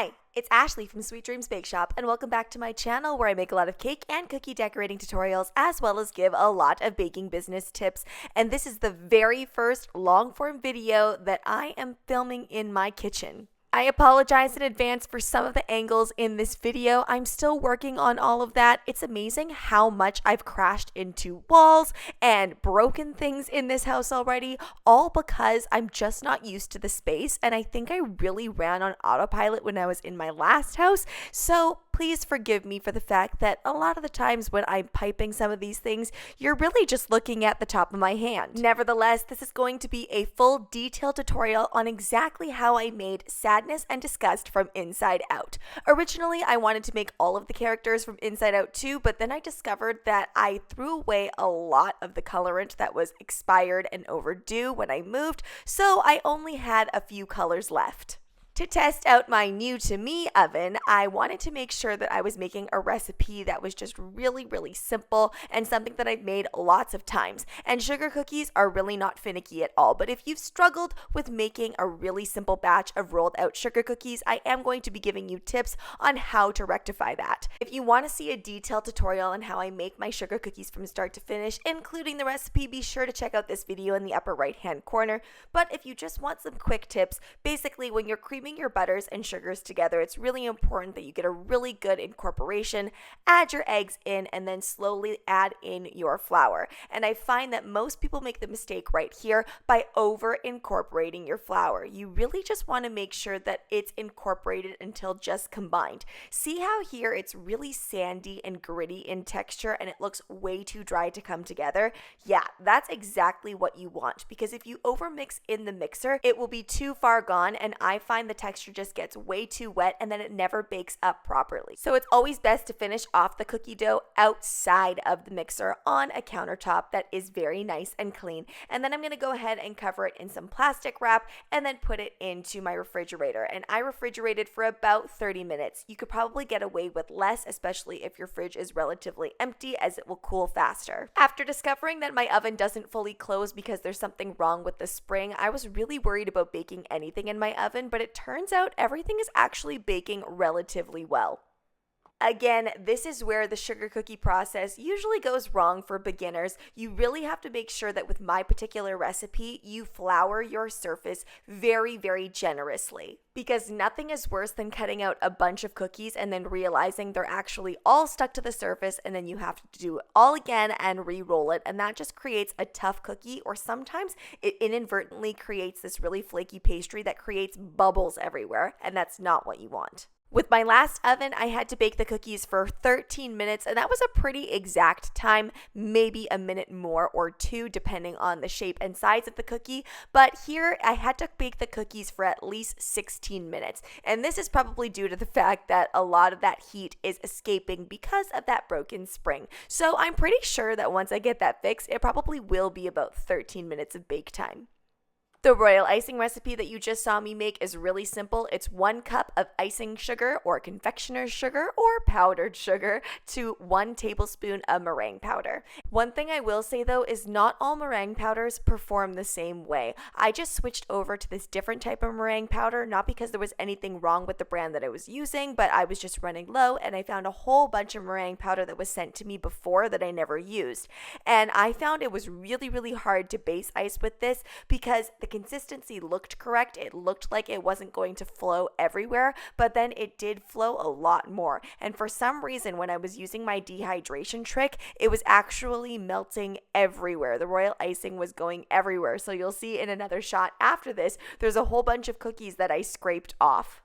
Hi, it's Ashleigh from Sweet Dreams Bake Shop, and welcome back to my channel where I make a lot of cake and cookie decorating tutorials as well as give a lot of baking business tips. And this is the very first long form video that I am filming in my kitchen. I apologize in advance for some of the angles in this video. I'm still working on all of that. It's amazing how much I've crashed into walls and broken things in this house already, all because I'm just not used to the space, and I think I really ran on autopilot when I was in my last house. So please forgive me for the fact that a lot of the times when I'm piping some of these things, you're really just looking at the top of my hand. Nevertheless, this is going to be a full detailed tutorial on exactly how I made Sadness and Disgust from Inside Out. Originally, I wanted to make all of the characters from Inside Out too, but then I discovered that I threw away a lot of the colorant that was expired and overdue when I moved, so I only had a few colors left. To test out my new to me oven, I wanted to make sure that I was making a recipe that was just really simple and something that I've made lots of times. And sugar cookies are really not finicky at all, but if you've struggled with making a really simple batch of rolled out sugar cookies, I am going to be giving you tips on how to rectify that. If you want to see a detailed tutorial on how I make my sugar cookies from start to finish, including the recipe, be sure to check out this video in the upper right hand corner. But if you just want some quick tips, basically when you're creaming your butters and sugars together, it's really important that you get a really good incorporation, add your eggs in, and then slowly add in your flour. And I find that most people make the mistake right here by over incorporating your flour. You really just want to make sure that it's incorporated until just combined. See how here it's really sandy and gritty in texture and it looks way too dry to come together? Yeah, that's exactly what you want, because if you overmix in the mixer, it will be too far gone, and I find the texture just gets way too wet and then it never bakes up properly. So it's always best to finish off the cookie dough outside of the mixer on a countertop that is very nice and clean. And then I'm going to go ahead and cover it in some plastic wrap and then put it into my refrigerator. And I refrigerated for about 30 minutes. You could probably get away with less, especially if your fridge is relatively empty, as it will cool faster. After discovering that my oven doesn't fully close because there's something wrong with the spring, I was really worried about baking anything in my oven, but it turns out everything is actually baking relatively well. Again, this is where the sugar cookie process usually goes wrong for beginners. You really have to make sure that with my particular recipe, you flour your surface very generously, because nothing is worse than cutting out a bunch of cookies and then realizing they're actually all stuck to the surface, and then you have to do it all again and re-roll it, and that just creates a tough cookie, or sometimes it inadvertently creates this really flaky pastry that creates bubbles everywhere, and that's not what you want. With my last oven, I had to bake the cookies for 13 minutes, and that was a pretty exact time, maybe a minute more or two, depending on the shape and size of the cookie. But here, I had to bake the cookies for at least 16 minutes. And this is probably due to the fact that a lot of that heat is escaping because of that broken spring. So I'm pretty sure that once I get that fixed, it probably will be about 13 minutes of bake time. The royal icing recipe that you just saw me make is really simple. It's 1 cup of icing sugar or confectioner's sugar or powdered sugar to 1 tablespoon of meringue powder. One thing I will say though is not all meringue powders perform the same way. I just switched over to this different type of meringue powder, not because there was anything wrong with the brand that I was using, but I was just running low and I found a whole bunch of meringue powder that was sent to me before that I never used. And I found it was really hard to base ice with this because the consistency looked correct. It looked like it wasn't going to flow everywhere, but then it did flow a lot more. And for some reason, when I was using my dehydration trick, it was actually melting everywhere. The royal icing was going everywhere. So you'll see in another shot after this, there's a whole bunch of cookies that I scraped off.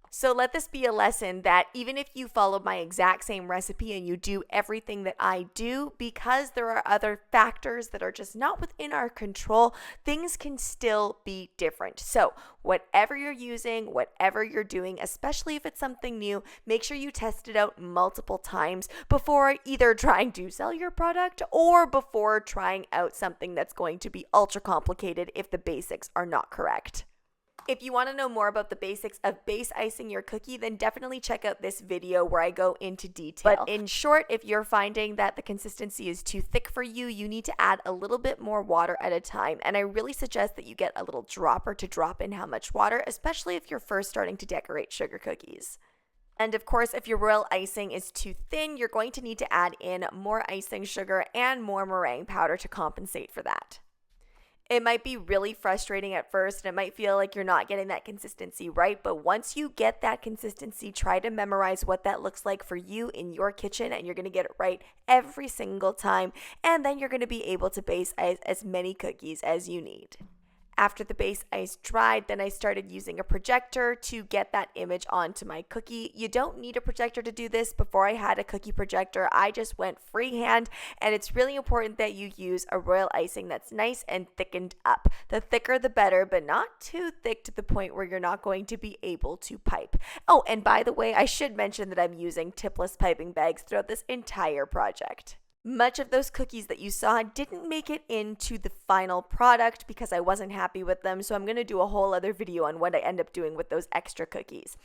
So let this be a lesson that even if you follow my exact same recipe and you do everything that I do, because there are other factors that are just not within our control, things can still be different. So whatever you're using, whatever you're doing, especially if it's something new, make sure you test it out multiple times before either trying to sell your product or before trying out something that's going to be ultra complicated if the basics are not correct. If you want to know more about the basics of base icing your cookie, then definitely check out this video where I go into detail. But in short, if you're finding that the consistency is too thick for you, you need to add a little bit more water at a time. And I really suggest that you get a little dropper to drop in how much water, especially if you're first starting to decorate sugar cookies. And of course, if your royal icing is too thin, you're going to need to add in more icing sugar and more meringue powder to compensate for that. It might be really frustrating at first, and it might feel like you're not getting that consistency right, but once you get that consistency, try to memorize what that looks like for you in your kitchen, and you're going to get it right every single time, and then you're going to be able to base ice as many cookies as you need. After the base ice dried, then I started using a projector to get that image onto my cookie. You don't need a projector to do this. Before I had a cookie projector, I just went freehand, and it's really important that you use a royal icing that's nice and thickened up. The thicker the better, but not too thick to the point where you're not going to be able to pipe. Oh, and by the way, I should mention that I'm using tipless piping bags throughout this entire project. Much of those cookies that you saw didn't make it into the final product because I wasn't happy with them, so I'm going to do a whole other video on what I end up doing with those extra cookies.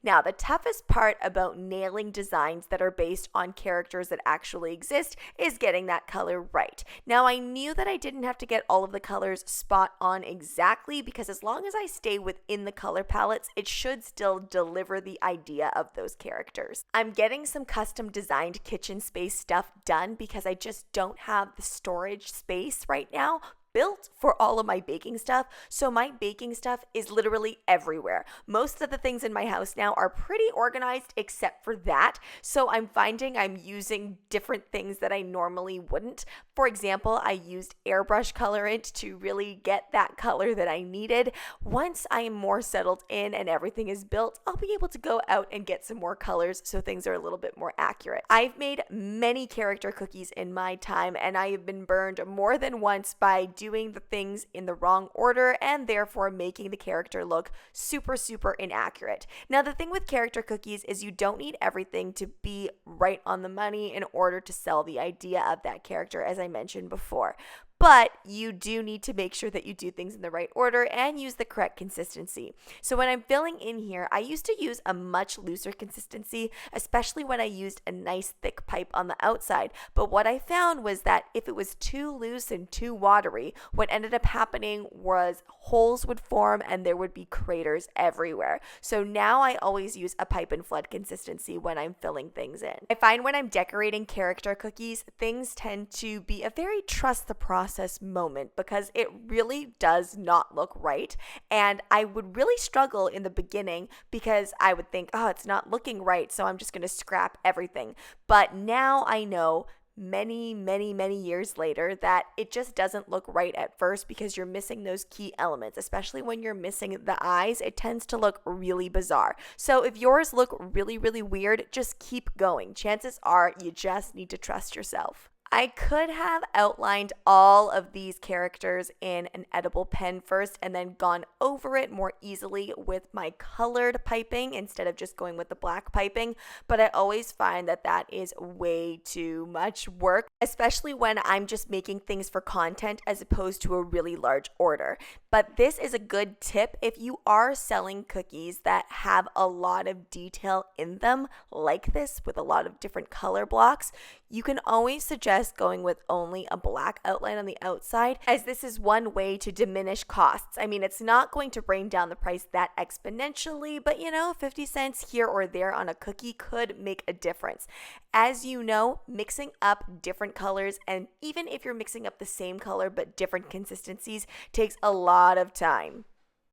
Now, the toughest part about nailing designs that are based on characters that actually exist is getting that color right. Now, I knew that I didn't have to get all of the colors spot on exactly because as long as I stay within the color palettes, it should still deliver the idea of those characters. I'm getting some custom designed kitchen space stuff done because I just don't have the storage space right now built for all of my baking stuff. So my baking stuff is literally everywhere. Most of the things in my house now are pretty organized except for that. So I'm finding I'm using different things that I normally wouldn't. For example, I used airbrush colorant to really get that color that I needed. Once I am more settled in and everything is built, I'll be able to go out and get some more colors so things are a little bit more accurate. I've made many character cookies in my time, and I have been burned more than once by doing the things in the wrong order and therefore making the character look super inaccurate. Now, the thing with character cookies is you don't need everything to be right on the money in order to sell the idea of that character, as I mentioned before. But you do need to make sure that you do things in the right order and use the correct consistency. So when I'm filling in here, I used to use a much looser consistency, especially when I used a nice thick pipe on the outside. But what I found was that if it was too loose and too watery, what ended up happening was holes would form and there would be craters everywhere. So now I always use a pipe and flood consistency when I'm filling things in. I find when I'm decorating character cookies, things tend to be a very trust the process moment because it really does not look right. And I would really struggle in the beginning because I would think, oh, it's not looking right, so I'm just going to scrap everything. But now I know many years later that it just doesn't look right at first because you're missing those key elements, especially when you're missing the eyes. It tends to look really bizarre. So if yours look really weird, just keep going. Chances are you just need to trust yourself. I could have outlined all of these characters in an edible pen first and then gone over it more easily with my colored piping instead of just going with the black piping, but I always find that that is way too much work, especially when I'm just making things for content as opposed to a really large order. But this is a good tip if you are selling cookies that have a lot of detail in them, like this with a lot of different color blocks. You can always suggest going with only a black outline on the outside, as this is one way to diminish costs. I mean, it's not going to bring down the price that exponentially, but 50 cents here or there on a cookie could make a difference. As you know, mixing up different colors, and even if you're mixing up the same color but different consistencies, takes a lot of time.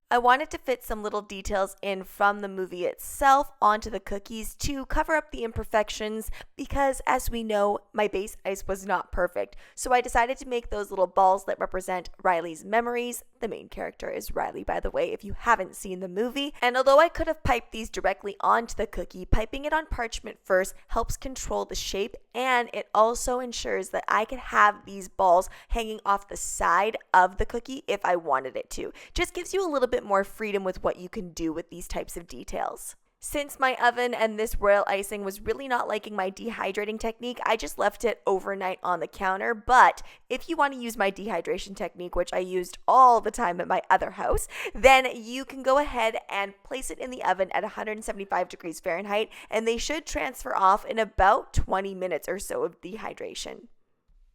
I wanted to fit some little details in from the movie itself onto the cookies to cover up the imperfections because, as we know, my base ice was not perfect. So I decided to make those little balls that represent Riley's memories. The main character is Riley, by the way, if you haven't seen the movie. And although I could have piped these directly onto the cookie, piping it on parchment first helps control the shape, and it also ensures that I could have these balls hanging off the side of the cookie if I wanted it to. Just gives you a little bit more freedom with what you can do with these types of details. Since my oven and this royal icing was really not liking my dehydrating technique, I just left it overnight on the counter. But if you want to use my dehydration technique, which I used all the time at my other house, then you can go ahead and place it in the oven at 175 degrees Fahrenheit, and they should transfer off in about 20 minutes or so of dehydration.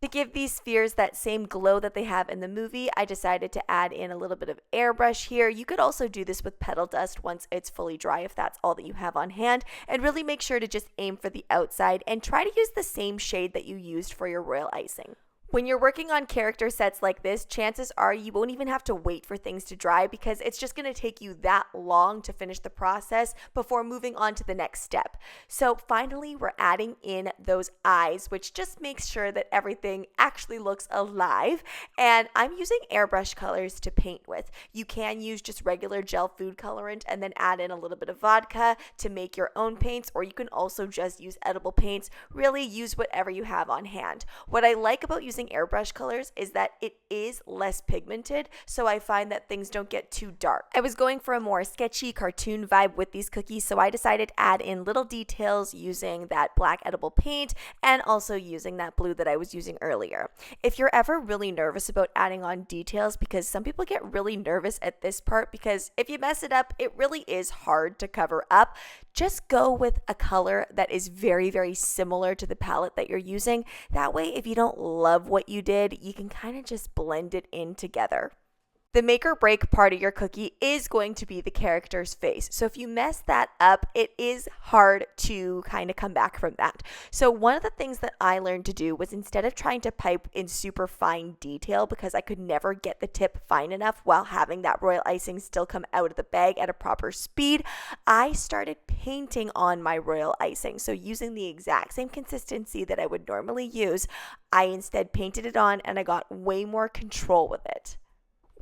To give these spheres that same glow that they have in the movie, I decided to add in a little bit of airbrush here. You could also do this with petal dust once it's fully dry if that's all that you have on hand, and really make sure to just aim for the outside and try to use the same shade that you used for your royal icing. When you're working on character sets like this, chances are you won't even have to wait for things to dry because it's just going to take you that long to finish the process before moving on to the next step. So finally, we're adding in those eyes, which just makes sure that everything actually looks alive. And I'm using airbrush colors to paint with. You can use just regular gel food colorant and then add in a little bit of vodka to make your own paints, or you can also just use edible paints. Really use whatever you have on hand. What I like about using airbrush colors is that it is less pigmented, so I find that things don't get too dark. I was going for a more sketchy cartoon vibe with these cookies, so I decided to add in little details using that black edible paint and also using that blue that I was using earlier. If you're ever really nervous about adding on details, because some people get really nervous at this part because if you mess it up, it really is hard to cover up. Just go with a color that is very, very similar to the palette that you're using. That way, if you don't love what you did, you can kind of just blend it in together. The make or break part of your cookie is going to be the character's face. So if you mess that up, it is hard to kind of come back from that. So one of the things that I learned to do was, instead of trying to pipe in super fine detail because I could never get the tip fine enough while having that royal icing still come out of the bag at a proper speed, I started painting on my royal icing. So using the exact same consistency that I would normally use, I instead painted it on and I got way more control with it.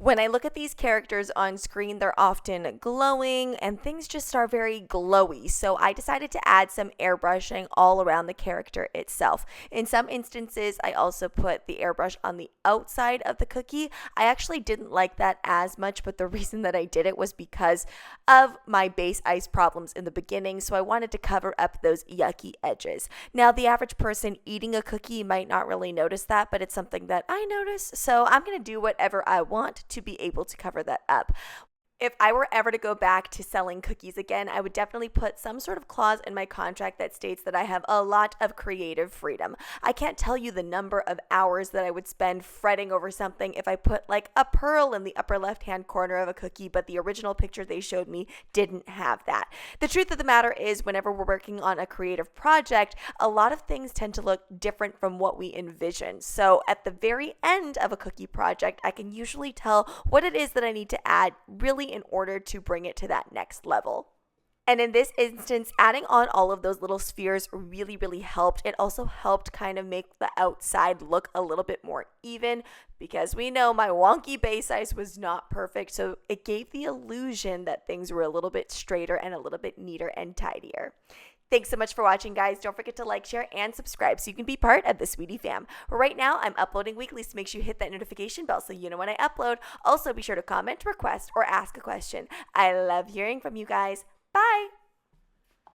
When I look at these characters on screen, they're often glowing and things just are very glowy. So I decided to add some airbrushing all around the character itself. In some instances, I also put the airbrush on the outside of the cookie. I actually didn't like that as much, but the reason that I did it was because of my base ice problems in the beginning. So I wanted to cover up those yucky edges. Now, the average person eating a cookie might not really notice that, but it's something that I notice. So I'm going to do whatever I want to be able to cover that up. If I were ever to go back to selling cookies again, I would definitely put some sort of clause in my contract that states that I have a lot of creative freedom. I can't tell you the number of hours that I would spend fretting over something if I put like a pearl in the upper left-hand corner of a cookie, but the original picture they showed me didn't have that. The truth of the matter is, whenever we're working on a creative project, a lot of things tend to look different from what we envision. So at the very end of a cookie project, I can usually tell what it is that I need to add really in order to bring it to that next level. And in this instance, adding on all of those little spheres really, really helped. It also helped kind of make the outside look a little bit more even, because we know my wonky base ice was not perfect. So it gave the illusion that things were a little bit straighter and a little bit neater and tidier. Thanks so much for watching, guys. Don't forget to like, share, and subscribe so you can be part of the Sweetie Fam. Right now, I'm uploading weekly, so make sure you hit that notification bell so you know when I upload. Also, be sure to comment, request, or ask a question. I love hearing from you guys. Bye!